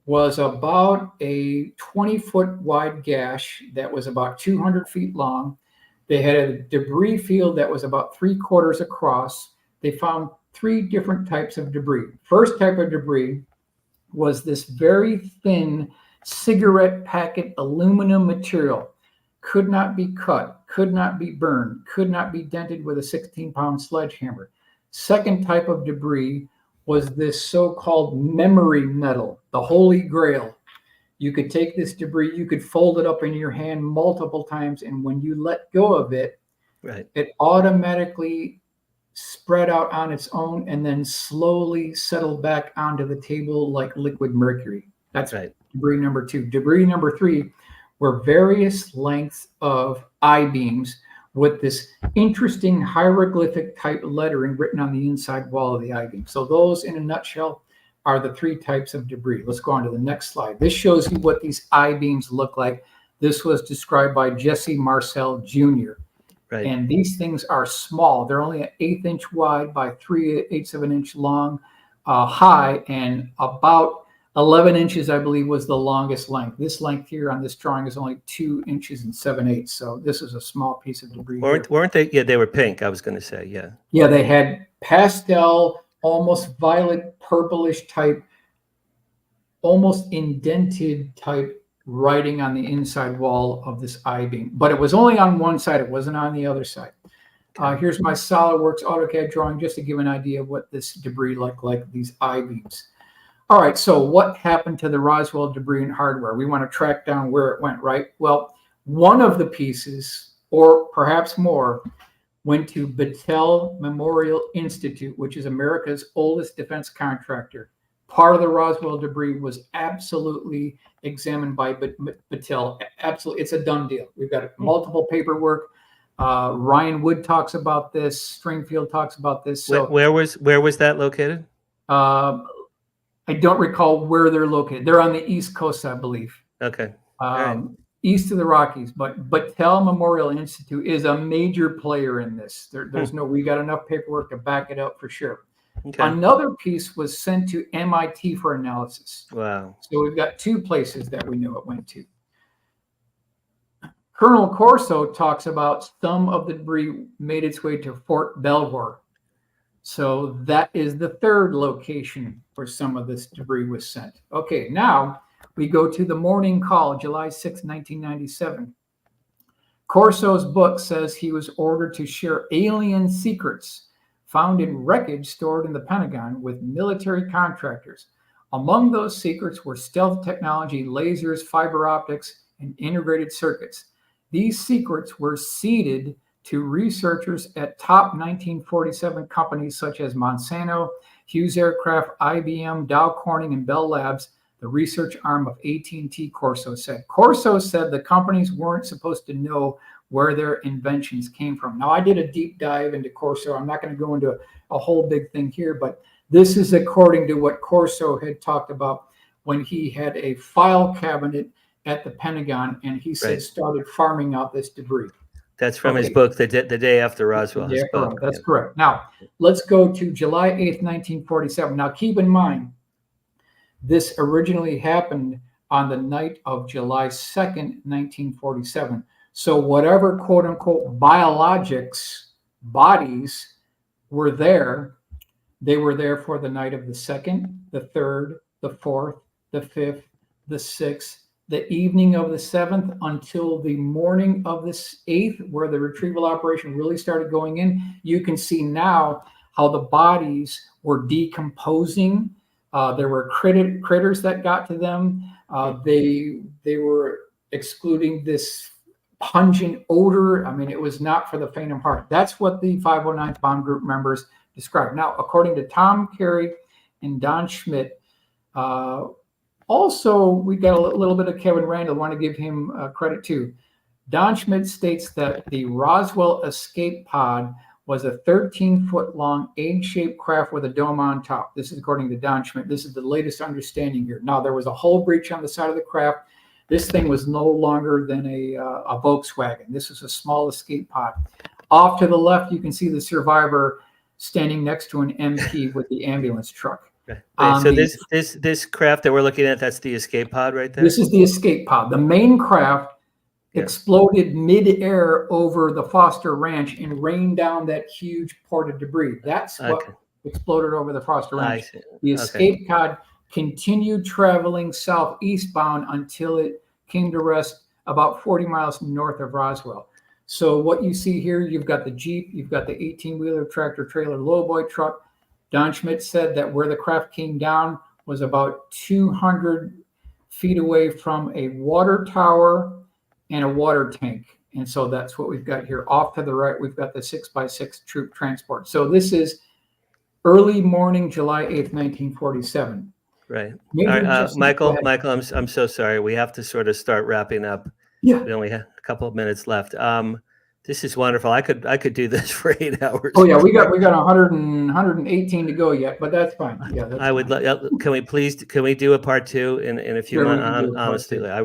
was about a 20-foot wide gash that was about 200 feet long. They had a debris field that was about 3/4 across. They found 3 different types of debris. First type of debris was this very thin cigarette packet aluminum material. Could not be cut, could not be burned, could not be dented with a 16-pound sledgehammer. Second type of debris was this so-called memory metal, the Holy Grail. You could take this debris, you could fold it up in your hand multiple times, and when you let go of it, it automatically spread out on its own and then slowly settled back onto the table like liquid mercury. That's debris number 2. Debris number 3 were various lengths of I-beams with this interesting hieroglyphic type lettering written on the inside wall of the I-beam. So those, in a nutshell, are the three types of debris. Let's go on to the next slide. This shows you what these I-beams look like. This was described by Jesse Marcel Jr. Right. And these things are small. They're only an 1/8 inch wide by 3/8 of an inch long, high, and about 11 inches, I believe, was the longest length. This length here on this drawing is only 2 inches and 7/8. So this is a small piece of debris. Weren't they? Yeah, they were pink. I was going to say, yeah. Yeah, they had pastel, almost violet, purplish type, almost indented type writing on the inside wall of this I-beam. But it was only on one side. It wasn't on the other side. Here's my SolidWorks AutoCAD drawing just to give an idea of what this debris looked like, these I-beams. All right, so what happened to the Roswell debris and hardware? We want to track down where it went, right? Well, one of the pieces, or perhaps more, went to Battelle Memorial Institute, which is America's oldest defense contractor. Part of the Roswell debris was absolutely examined by Battelle. Absolutely, it's a done deal. We've got multiple paperwork. Ryan Wood talks about this. Stringfield talks about this. So where was that located? I don't recall where they're located. They're on the East Coast, I believe. Okay. East of the Rockies. But Battelle Memorial Institute is a major player in this. We got enough paperwork to back it up for sure. Okay. Another piece was sent to MIT for analysis. Wow. So we've got two places that we know it went to. Colonel Corso talks about some of the debris made its way to Fort Belvoir. So that is the third location where some of this debris was sent. Okay, now we go to the morning call, July 6, 1997. Corso's book says he was ordered to share alien secrets found in wreckage stored in the Pentagon with military contractors. Among those secrets were stealth technology, lasers, fiber optics, and integrated circuits. These secrets were ceded to researchers at top 1947 companies such as Monsanto, Hughes Aircraft, IBM, Dow Corning, and Bell Labs, the research arm of AT&T, Corso said. Corso said the companies weren't supposed to know where their inventions came from. Now, I did a deep dive into Corso. I'm not going to go into a whole big thing here, but this is according to what Corso had talked about when he had a file cabinet at the Pentagon, and he said started farming out this debris. That's from his book, the day after Roswell. Yeah, that's correct. Now, let's go to July 8th, 1947. Now, keep in mind, this originally happened on the night of July 2nd, 1947. So whatever, quote unquote, biologics bodies were there, they were there for the night of the 2nd, the 3rd, the 4th, the 5th, the 6th, the evening of the 7th until the morning of the 8th, where the retrieval operation really started going in. You can see now how the bodies were decomposing. There were critters that got to them. They were excluding this pungent odor. I mean, it was not for the faint of heart. That's what the 509th Bomb Group members described. Now, according to Tom Carey and Don Schmidt, also, we got a little bit of Kevin Randall. I want to give him credit too. Don Schmidt states that the Roswell escape pod was a 13-foot long egg-shaped craft with a dome on top. This is according to Don Schmidt. This is the latest understanding here. Now, there was a hull breach on the side of the craft. This thing was no longer than a Volkswagen. This was a small escape pod. Off to the left, you can see the survivor standing next to an MP with the ambulance truck. So this craft that we're looking at, that's the escape pod right there? This is the escape pod. The main craft exploded mid-air over the Foster Ranch and rained down that huge port of debris. That's what exploded over the Foster Ranch. The escape pod continued traveling southeastbound until it came to rest about 40 miles north of Roswell. So what you see here, you've got the Jeep, you've got the 18-wheeler tractor trailer lowboy truck. Don Schmidt said that where the craft came down was about 200 feet away from a water tower and a water tank. And so that's what we've got here. Off to the right, we've got the 6x6 troop transport. So this is early morning, July 8th, 1947. Right. All right, Michael, I'm so sorry. We have to sort of start wrapping up. Yeah. We only have a couple of minutes left. This is wonderful. I could do this for 8 hours. Oh yeah, we got 118 to go yet, but that's fine. Yeah, that's I would. fine. Can we do a part 2 in a few Sure, we months? can do a part Honestly, 2. I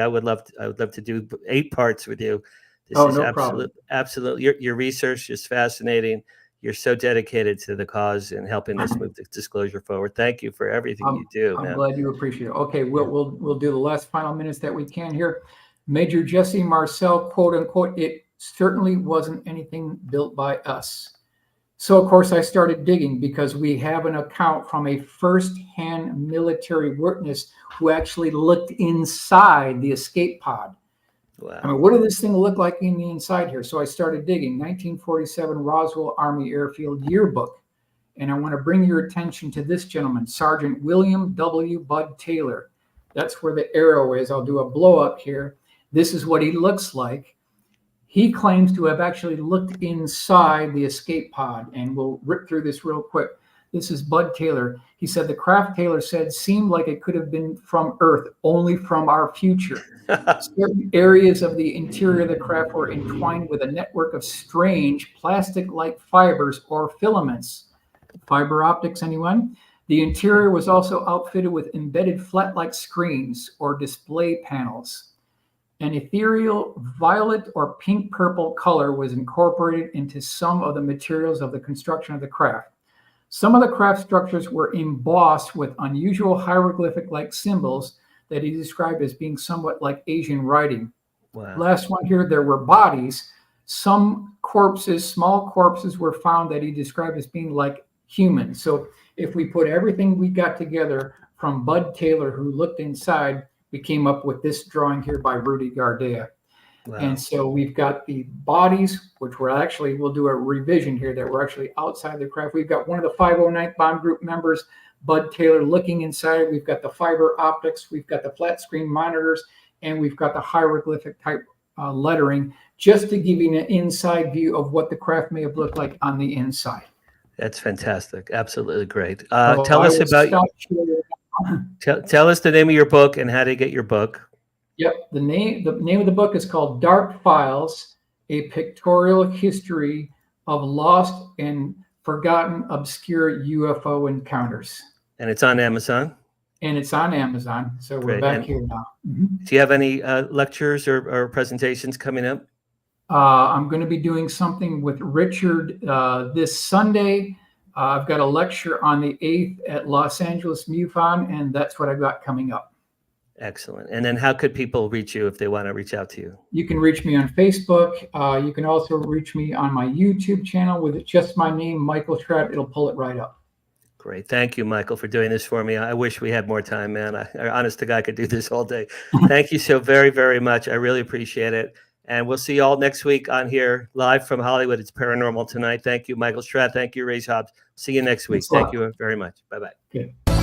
would love to do 8 parts with you. This Oh, is no problem. absolutely. Your research is fascinating. You're so dedicated to the cause and helping us move the disclosure forward. Thank you for everything you do. I'm man. glad you appreciate it. Okay, we'll do the last final minutes that we can here. Major Jesse Marcel, quote unquote, it certainly wasn't anything built by us. So of course I started digging because we have an account from a first-hand military witness who actually looked inside the escape pod. Wow. I mean, what did this thing look like in the inside here? So I started digging. 1947 Roswell Army Airfield Yearbook. And I want to bring your attention to this gentleman, Sergeant William W. Bud Taylor. That's where the arrow is. I'll do a blow up here. This is what he looks like. He claims to have actually looked inside the escape pod, and we'll rip through this real quick. This is Bud Taylor. He said the craft, Taylor said, seemed like it could have been from Earth, only from our future. Certain areas of the interior of the craft were entwined with a network of strange plastic-like fibers or filaments. Fiber optics, anyone? The interior was also outfitted with embedded flat-like screens or display panels. An ethereal violet or pink purple color was incorporated into some of the materials of the construction of the craft. Some of the craft structures were embossed with unusual hieroglyphic-like symbols that he described as being somewhat like Asian writing. Wow. Last one here, there were bodies. Some corpses, small corpses, were found that he described as being like humans. So if we put everything we got together from Bud Taylor, who looked inside, we came up with this drawing here by Rudy Gardea. Wow. And so we've got the bodies, which we'll do a revision here that were actually outside the craft. We've got one of the 509th Bomb Group members, Bud Taylor, looking inside. We've got the fiber optics. We've got the flat screen monitors, and we've got the hieroglyphic type lettering, just to give you an inside view of what the craft may have looked like on the inside. That's fantastic. Absolutely great. So Tell us about. Tell us the name of your book and how to get your book. Yep, the name of the book is called Dark Files: A Pictorial History of Lost and Forgotten Obscure UFO Encounters. And it's on Amazon. And it's on Amazon. So we're back here now. Mm-hmm. Do you have any lectures or presentations coming up? I'm going to be doing something with Richard this Sunday. I've got a lecture on the 8th at Los Angeles MUFON, and that's what I've got coming up. Excellent. And then how could people reach you if they want to reach out to you? You can reach me on Facebook. You can also reach me on my YouTube channel with just my name, Michael Schratt. It'll pull it right up. Great. Thank you, Michael, for doing this for me. I wish we had more time, man. I honest to God, I could do this all day. Thank you so very, very much. I really appreciate it. And we'll see you all next week on here, live from Hollywood. It's Paranormal Tonight. Thank you, Michael Schratt. Thank you, Ray Hobbs. See you next week. Thank you very much. Bye-bye. Okay.